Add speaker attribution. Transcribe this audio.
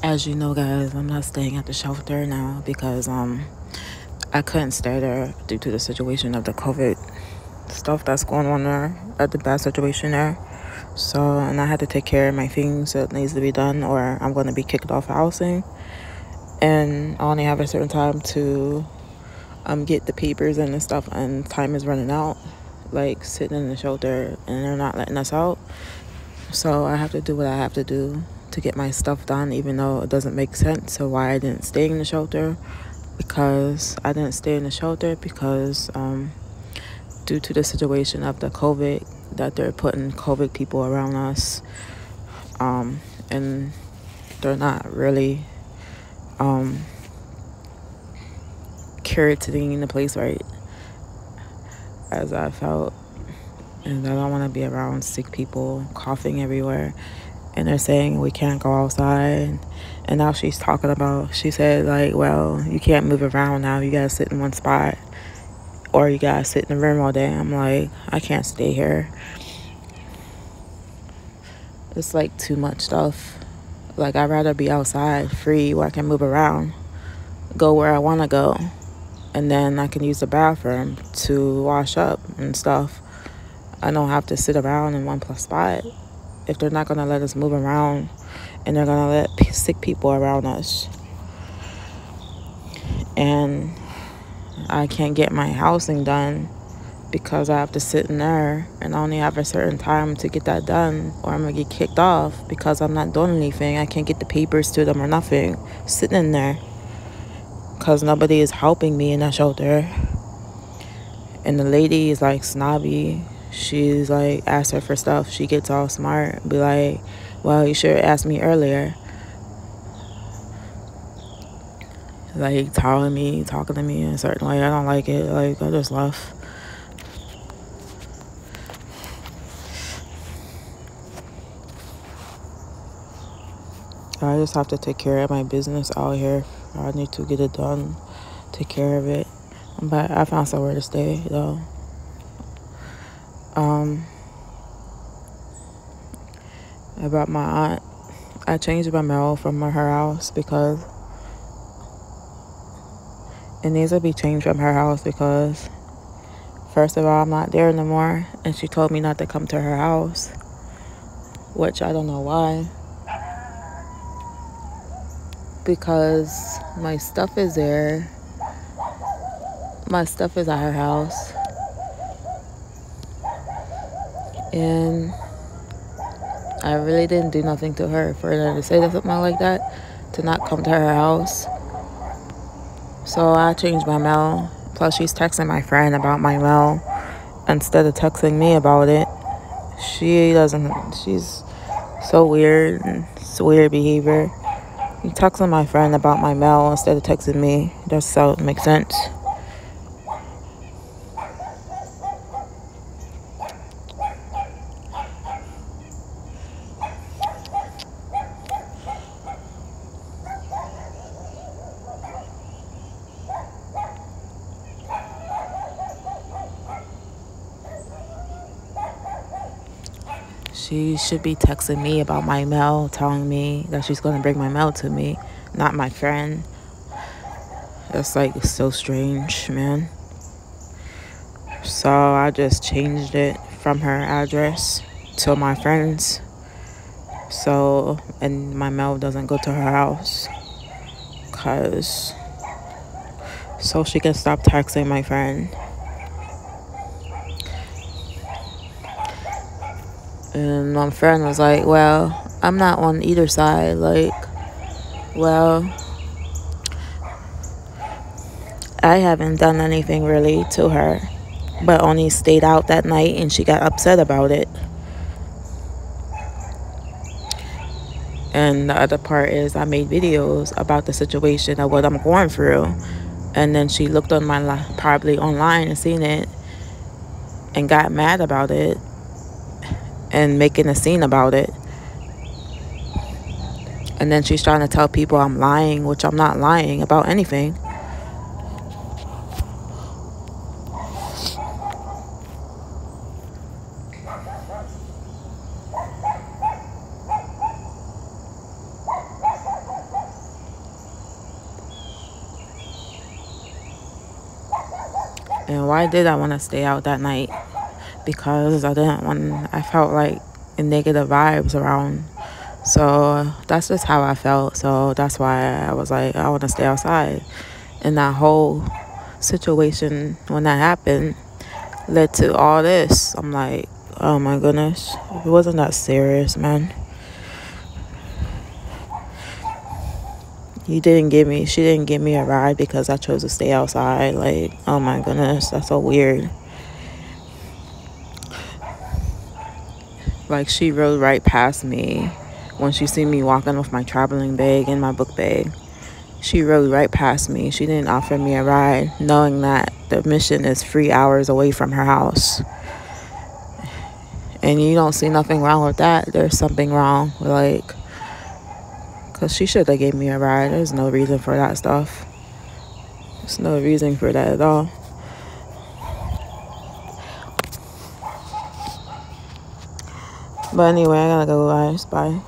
Speaker 1: As you know, guys, I'm not staying at the shelter now because I couldn't stay there due to the situation of the COVID stuff that's going on there, at the bad situation there. So, and I had to take care of my things that needs to be done, or I'm going to be kicked off housing. And I only have a certain time to get the papers and the stuff, and time is running out. Like sitting in the shelter, and they're not letting us out. So I have to do what I have to do to get my stuff done, even though it doesn't make sense. So why I didn't stay in the shelter? Because I didn't stay in the shelter because due to the situation of the COVID, that they're putting COVID people around us, and they're not really curating the place right as I felt. And I don't want to be around sick people coughing everywhere. And they're saying we can't go outside. And now she's talking about, she said, like, well, you can't move around now. You got to sit in one spot. Or you got to sit in the room all day. I'm like, I can't stay here. It's like too much stuff. Like, I'd rather be outside, free, where I can move around. Go where I want to go. And then I can use the bathroom to wash up and stuff. I don't have to sit around in one plus spot. If they're not going to let us move around and they're going to let sick people around us. And I can't get my housing done because I have to sit in there and I only have a certain time to get that done, or I'm going to get kicked off because I'm not doing anything. I can't get the papers to them or nothing. Sitting in there because nobody is helping me in that shelter. And the lady is like snobby. She's like, ask her for stuff. She gets all smart. Be like, well, you should have asked me earlier. Like, talking to me in a certain way. I don't like it. Like, I just left. I just have to take care of my business out here. I need to get it done. Take care of it. But I found somewhere to stay, though. About my aunt, I changed my mail from her house because it needs to be changed from her house because, first of all, I'm not there anymore, and she told me not to come to her house, which I don't know why, because my stuff is there. My stuff is at her house, and I really didn't do nothing to her for her to say something like that, to not come to her house. So I changed my mail. Plus, she's texting my friend about my mail instead of texting me about it. She's so weird. It's weird behavior. You texting my friend about my mail instead of texting me. That so makes sense. She should be texting me about my mail, telling me that she's going to bring my mail to me, not my friend. That's like so strange, man. So I just changed it from her address to my friend's. So, and my mail doesn't go to her house. So she can stop texting my friend. And my friend was like, well, I'm not on either side. Like, well, I haven't done anything really to her, but only stayed out that night and she got upset about it. And the other part is I made videos about the situation of what I'm going through. And then she looked on probably online and seen it and got mad about it and making a scene about it. And then she's trying to tell people I'm lying, which I'm not lying about anything. And why did I want to stay out that night? Because I felt like negative vibes around. So that's just how I felt. So that's why I was like, I want to stay outside. And that whole situation, when that happened, led to all this. I'm like, oh my goodness, it wasn't that serious, man. She didn't give me a ride because I chose to stay outside. Like, oh my goodness, that's so weird. Like, she rode right past me when she seen me walking with my traveling bag and my book bag. She rode right past me. She didn't offer me a ride, knowing that the mission is 3 hours away from her house. And you don't see nothing wrong with that. There's something wrong, like, because she should have gave me a ride. There's no reason for that stuff. There's no reason for that at all. But anyway, I gotta go, guys. Bye.